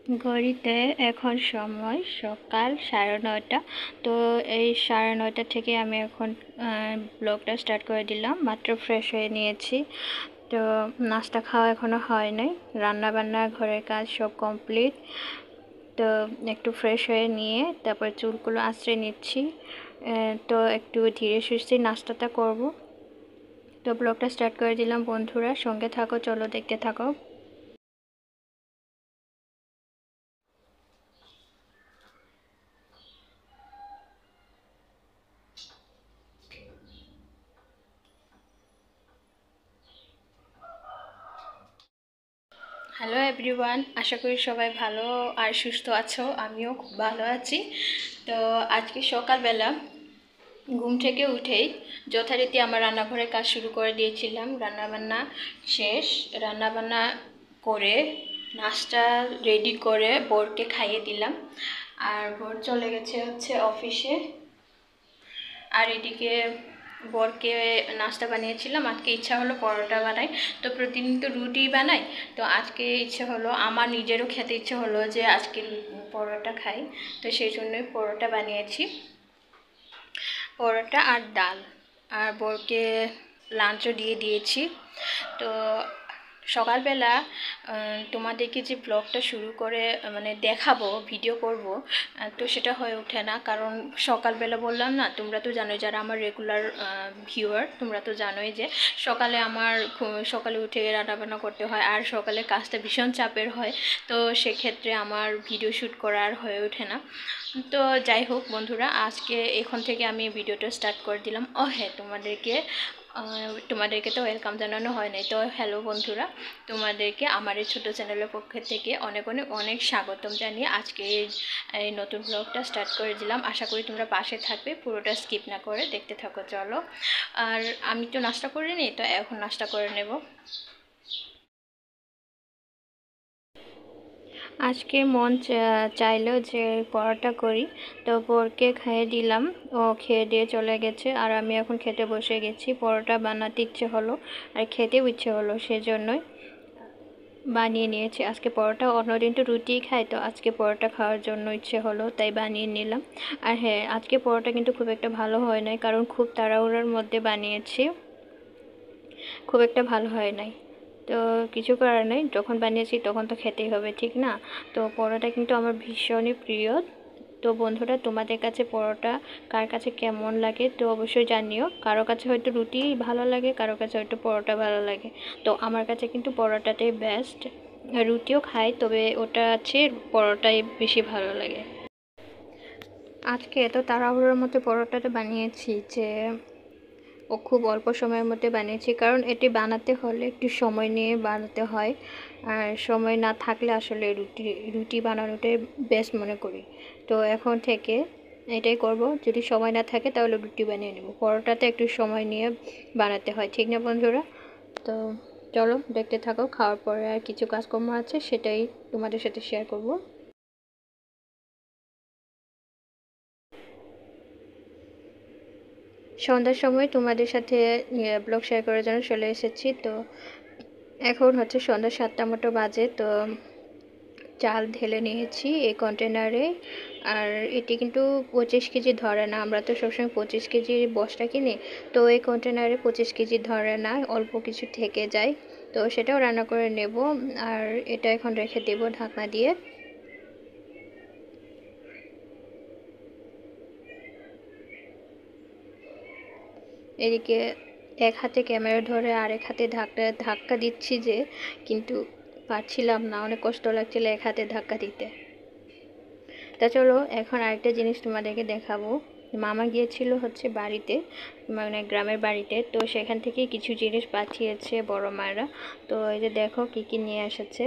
ঘড়িতে এখন সময় সকাল 9:30। তো এই 9:30 থেকে আমি এখন ব্লগটা স্টার্ট করে দিলাম। মাত্র ফ্রেশ হয়ে নিয়েছি, তো নাস্তা খাওয়া এখনও হয় নাই, রান্না বান্না ঘরের কাজ সব কমপ্লিট। তো একটু ফ্রেশ হয়ে নিয়ে তারপর চুলগুলো আঁচড়ে নিচ্ছি। তো একটু ধীরে সুস্থে নাস্তাটা করব। তো ব্লগটা স্টার্ট করে দিলাম বন্ধুরা, সঙ্গে থাকো, চলো দেখতে থাকো। হ্যালো এভরিওয়ান, আশা করি সবাই ভালো আর সুস্থ আছো। আমিও খুব ভালো আছি। তো আজকে সকালবেলা ঘুম থেকে উঠেই যথারীতি আমার রান্নাঘরের কাজ শুরু করে দিয়েছিলাম। রান্নাবান্না শেষ, রান্নাবান্না করে নাস্তা রেডি করে বোরকে খাইয়ে দিলাম। আর বোর চলে গেছে হচ্ছে অফিসে। আর এদিকে বরকে নাস্তা বানিয়েছিলাম। আজকে ইচ্ছা হলো পরোটা বানাই, তো প্রতিদিন তো রুটি বানাই, তো আজকে ইচ্ছে হলো, আমার নিজেরও খেতে ইচ্ছে হলো যে আজকে পরোটা খাই। তো সেই জন্যই পরোটা বানিয়েছি, পরোটা আর ডাল। আর বরকে লাঞ্চও দিয়ে দিয়েছি। তো সকালবেলা তোমাদেরকে যে ব্লগটা শুরু করে মানে দেখাবো, ভিডিও করব, তো সেটা হয়ে ওঠে না। কারণ সকালবেলা বললাম না, তোমরা তো জানোই, যারা আমার রেগুলার ভিউয়ার তোমরা তো জানোই যে সকালে আমার সকালে উঠে রান্নাবান্না করতে হয়, আর সকালে কাজটা ভীষণ চাপের হয়। তো সেক্ষেত্রে আমার ভিডিও শ্যুট করা আর হয়ে ওঠে না। তো যাই হোক বন্ধুরা, আজকে এখন থেকে আমি ভিডিওটা স্টার্ট করে দিলাম। ও হ্যাঁ, তোমাদেরকে তো ওয়েলকাম জানানো হয় নাই। তো হ্যালো বন্ধুরা, তোমাদেরকে আমার এই ছোটো চ্যানেলের পক্ষ থেকে অনেক অনেক অনেক স্বাগতম জানিয়ে আজকে এই নতুন ব্লগটা স্টার্ট করে দিলাম। আশা করি তোমরা পাশে থাকবে, পুরোটা স্কিপ না করে দেখতে থাকো, চলো। আর আমি তো নাস্তা করিনি, তো এখন নাস্তা করে নেব। আজকে মন চাইলো যে পরোটা করি, তো বরকে খাইয়ে দিলাম। ও খেয়ে দিয়ে চলে গেছে, আর আমি এখন খেতে বসে গেছি। পরোটা বানাতে ইচ্ছে হলো আর খেতেও ইচ্ছে হলো, সেজন্যই বানিয়ে নিয়েছি। আজকে পরোটা, অন্যদিন তো রুটিই খাই, তো আজকে পরোটা খাওয়ার জন্য ইচ্ছে হলো, তাই বানিয়ে নিলাম। আর হ্যাঁ, আজকে পরোটা কিন্তু খুব একটা ভালো হয় নাই, কারণ খুব তাড়াহুড়োর মধ্যে বানিয়েছি, খুব একটা ভালো হয় নাই। তো কিছু করার নেই, যখন বানিয়েছি তখন তো খেতেই হবে, ঠিক না? তো পরোটা কিন্তু আমার ভীষণই প্রিয়। তো বন্ধুরা, তোমাদের কাছে পরোটা কার কাছে কেমন লাগে তো অবশ্যই জানিও। কারো কাছে হয়তো রুটি ভালো লাগে, কারো কাছে হয়তো পরোটা ভালো লাগে। তো আমার কাছে কিন্তু পরোটাটাই বেস্ট। রুটিও খাই, তবে ওটা আছে, পরোটাই বেশি ভালো লাগে। আজকে এত তাড়াহুড়োর মধ্যে পরোটাটা বানিয়েছি যে খুব অল্প সময়ের মধ্যে বানিয়েছি, কারণ এটি বানাতে হলে একটু সময় নিয়ে বানাতে হয়। আর সময় না থাকলে আসলে রুটি বানানোটাই বেস্ট মনে করি। তো এখন থেকে এটাই করব, যদি সময় না থাকে তাহলে রুটি বানিয়ে নেব। পরোটাতে একটু সময় নিয়ে বানাতে হয়, ঠিক না বন্ধুরা? তো চলো দেখতে থাকো। খাওয়ার পরে আর কিছু কাজকর্ম আছে, সেটাই তোমাদের সাথে শেয়ার করব। সন্ধ্যার সময় তোমাদের সাথে ব্লগ শেয়ার করার জন্য চলে এসেছি। তো এখন হচ্ছে সন্ধ্যা 7টা মতো বাজে। তো চাল ঢেলে নিয়েছি এই কন্টেনারে। আর এটি কিন্তু 25 কেজি ধরে না, আমরা তো সবসময় 25 কেজির বস্তা কিনি, তো এই কন্টেনারে 25 কেজি ধরে না, অল্প কিছু থেকে যায়। তো সেটাও রান্না করে নেব। আর এটা এখন রেখে দেব ঢাকনা দিয়ে। এদিকে এক হাতে ক্যামেরা ধরে আরেক হাতে ধাক্কা দিচ্ছি যে, কিন্তু পারছিলাম না, অনেক কষ্ট লাগছিল এক হাতে ধাক্কা দিতে। তা চলো এখন আরেকটা জিনিস তোমাদেরকে দেখাবো। মামা গিয়েছিল হচ্ছে বাড়িতে, মানে গ্রামের বাড়িতে, তো সেখান থেকে কিছু জিনিস পাঠিয়েছে বড় মায়েরা। তো এই যে দেখো কি কি নিয়ে এসেছে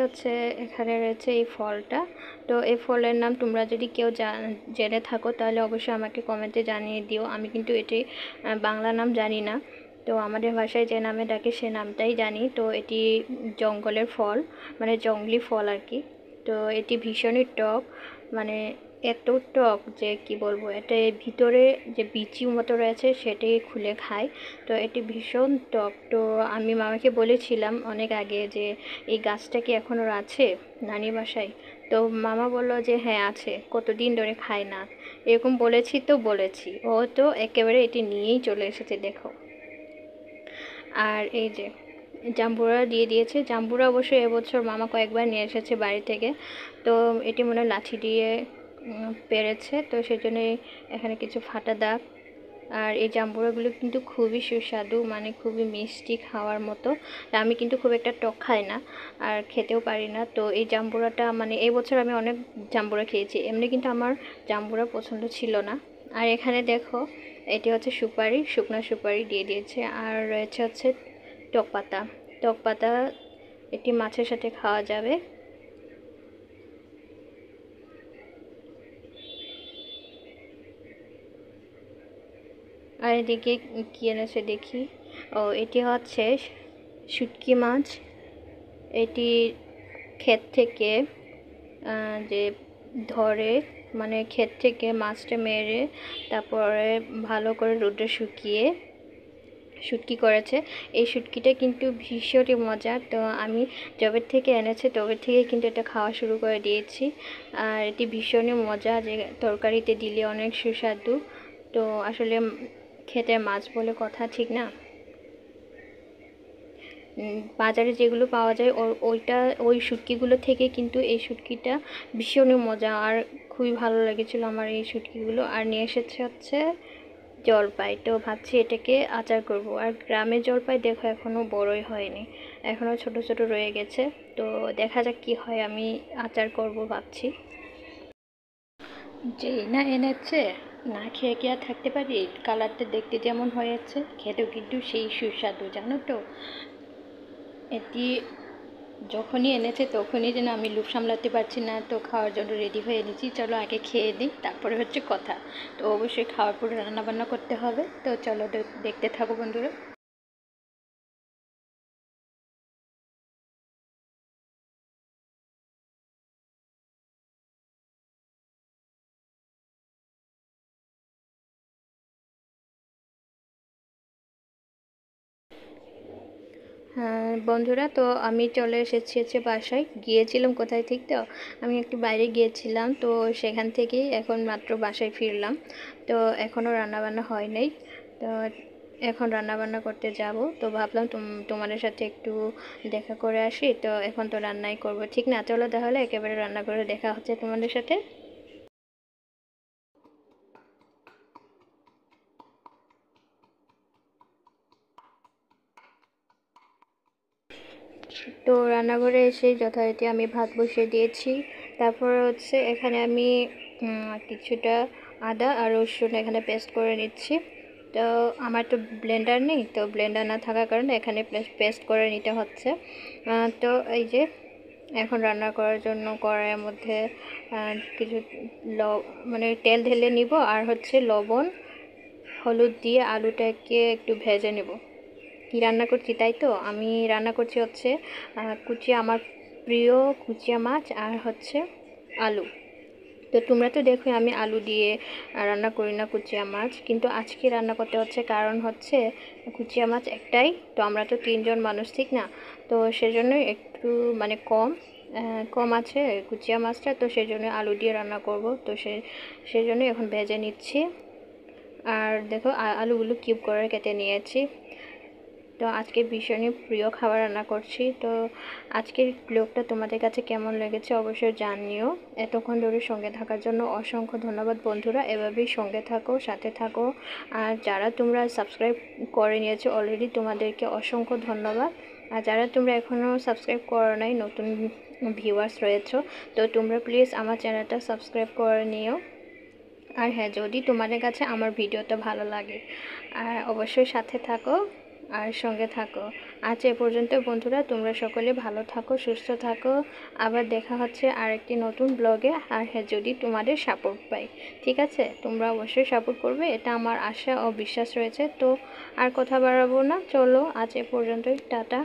হচ্ছে, এখানে রয়েছে এই ফলটা। তো এই ফলের নাম তোমরা যদি কেউ জেনে থাকো তাহলে অবশ্যই আমাকে কমেন্টে জানিয়ে দিও। আমি কিন্তু এটি বাংলা নাম জানি না, তো আমাদের ভাষায় যে নামে ডাকে সে নামটাই জানি। তো এটি জঙ্গলের ফল, মানে জঙ্গলি ফল আর কি। তো এটি ভীষণই টক, মানে এত টক যে কি বলবো, এটা ভিতরে যে বিচি মতো রয়েছে সেটাই খুলে খায়। তো এটি ভীষণ টক। তো আমি মামাকে বলেছিলাম অনেক আগে যে এই গাছটা কি এখনও আছে নানি বাসায়। তো মামা বললো যে হ্যাঁ আছে, কতদিন ধরে খায় না, এরকম বলেছি। তো বলেছি, ও তো একেবারে এটি নিয়েই চলে এসেছে দেখো। আর এই যে জাম্বুরা দিয়ে দিয়েছে। জাম্বুরা অবশ্যই এবছর মামা কয়েকবার নিয়ে এসেছে বাড়ি থেকে। তো এটি মনে হয় লাঠি দিয়ে পেরেছে, তো সেই জন্যই এখানে কিছু ফাটা দাগ। আর এই জাম্বুরাগুলো কিন্তু খুবই সুস্বাদু, মানে খুবই মিষ্টি খাওয়ার মতো। আমি কিন্তু খুব একটা টক খাই না আর খেতেও পারি না। তো এই জাম্বুরাটা মানে এই বছর আমি অনেক জাম্বুরা খেয়েছি, এমনি কিন্তু আমার জাম্বুরা পছন্দ ছিল না। আর এখানে দেখো এটি হচ্ছে সুপারি, শুকনো সুপারি দিয়ে দিয়েছে। আর রয়েছে হচ্ছে টক পাতা। টক পাতা এটি মাছের সাথে খাওয়া যাবে। আর এদিকে কি এনেছে দেখি। ও এটি হচ্ছে শুটকি মাছ। এটি ক্ষেত থেকে যে ধরে, মানে ক্ষেত থেকে মাছটা মেরে তারপরে ভালো করে রোদে শুকিয়ে শুটকি করেছে। এই শুটকিটা কিন্তু ভীষণই মজার। তো আমি যবে থেকে এনেছে তবে থেকে কিন্তু এটা খাওয়া শুরু করে দিয়েছি। আর এটি ভীষণই মজা, যে তরকারিতে দিলে অনেক সুস্বাদু। তো আসলে খেতে মাছ বলে কথা, ঠিক না? বাজারে যেগুলো পাওয়া যায় ওই শুটকিগুলো থেকে কিন্তু এই শুটকিটা ভীষণই মজা। আর খুবই ভালো লেগেছিলো আমার এই শুটকিগুলো। আর নিয়ে এসেছে হচ্ছে জলপাই। তো ভাবছি এটাকে আচার করব। আর গ্রামের জলপাই দেখো এখনও বড়ই হয়নি, এখনও ছোট ছোট রয়ে গেছে। তো দেখা যাক কি হয়, আমি আচার করব ভাবছি। যেই না এনেছে না খেয়ে কি আর থাকতে পারি। কালারটা দেখতে যেমন হয়েছে, খেতেও কিন্তু সেই সুস্বাদু, জানো তো। এটি যখনই এনেছে তখনই যেন আমি লোভ সামলাতে পারছি না, তো খাওয়ার জন্য রেডি হয়ে এনেছি। চলো আগে খেয়ে দিই, তারপরে হচ্ছে কথা। তো অবশ্যই খাওয়ার পরে রান্নাবান্না করতে হবে। তো চলো দেখতে থাকো বন্ধুরা। হ্যাঁ বন্ধুরা, তো আমি চলে এসেছি হচ্ছে বাসায়। গিয়েছিলাম কোথায় ঠিক, তো আমি একটু বাইরে গিয়েছিলাম, তো সেখান থেকেই এখন মাত্র বাসায় ফিরলাম। তো এখনও রান্নাবান্না হয় নাই। তো এখন রান্নাবান্না করতে যাব। তো ভাবলাম তোমাদের সাথে একটু দেখা করে আসি। তো এখন তো রান্নাই করব, ঠিক না? চলো তাহলে একেবারে রান্না করে দেখা হচ্ছে তোমাদের সাথে। তো রান্নাঘরে এসে যথারীতি আমি ভাত বসিয়ে দিয়েছি। তারপর হচ্ছে এখানে আমি কিছুটা আদা আর রসুন এখানে পেস্ট করে নিচ্ছি। তো আমার তো ব্লেন্ডার নেই, তো ব্লেন্ডার না থাকার কারণে এখানে পেস্ট করে নিতে হচ্ছে। তো এই যে এখন রান্না করার জন্য কড়াইয়ের মধ্যে কিছু মানে তেল ঢেলে নিব, আর হচ্ছে লবণ হলুদ দিয়ে আলুটাকে একটু ভেজে নেব। কি রান্না করছি তাই তো, আমি রান্না করছি হচ্ছে কুচিয়া, আমার প্রিয় কুচিয়া মাছ আর হচ্ছে আলু। তো তোমরা তো দেখো আমি আলু দিয়ে রান্না করি না কুচিয়া মাছ, কিন্তু আজকে রান্না করতে হচ্ছে কারণ হচ্ছে কুচিয়া মাছ একটাই, তো আমরা তো 3জন মানুষ, ঠিক না? তো সেজন্যই একটু মানে কম আছে কুচিয়া মাছটা, তো সেজন্য আলু দিয়ে রান্না করব। তো সেজন্য এখন ভেজে নিচ্ছি। আর দেখো আলুগুলো কিউব করে কেটে নিয়েছি। তো আজকে ভীষণই প্রিয় খাবার রান্না করছি। তো আজকের ব্লগটা তোমাদের কাছে কেমন লেগেছে অবশ্যই জানিও। এতক্ষণ ধরে সঙ্গে থাকার জন্য অসংখ্য ধন্যবাদ বন্ধুরা। এভাবেই সঙ্গে থাকো, সাথে থাকো। আর যারা তোমরা সাবস্ক্রাইব করে নিয়েছো অলরেডি, তোমাদেরকে অসংখ্য ধন্যবাদ। আর যারা তোমরা এখনও সাবস্ক্রাইব করো নাই, নতুন ভিউয়ার্স রয়েছো, তো তোমরা প্লিজ আমার চ্যানেলটা সাবস্ক্রাইব করে নিও। আর হ্যাঁ, যদি তোমাদের কাছে আমার ভিডিওটা ভালো লাগে আর অবশ্যই সাথে থাকো আর সঙ্গে থাকো। আজ এ পর্যন্ত বন্ধুরা, তোমরা সকলে ভালো থাকো, সুস্থ থাকো। আবার দেখা হচ্ছে আরেকটি নতুন ব্লগে। আর হ্যাঁ, যদি তোমাদের সাপোর্ট পাই, ঠিক আছে? তোমরা অবশ্যই সাপোর্ট করবে, এটা আমার আশা ও বিশ্বাস রয়েছে। তো আর কথা বাড়াবো না, চলো আজ এ পর্যন্তই, টাটা।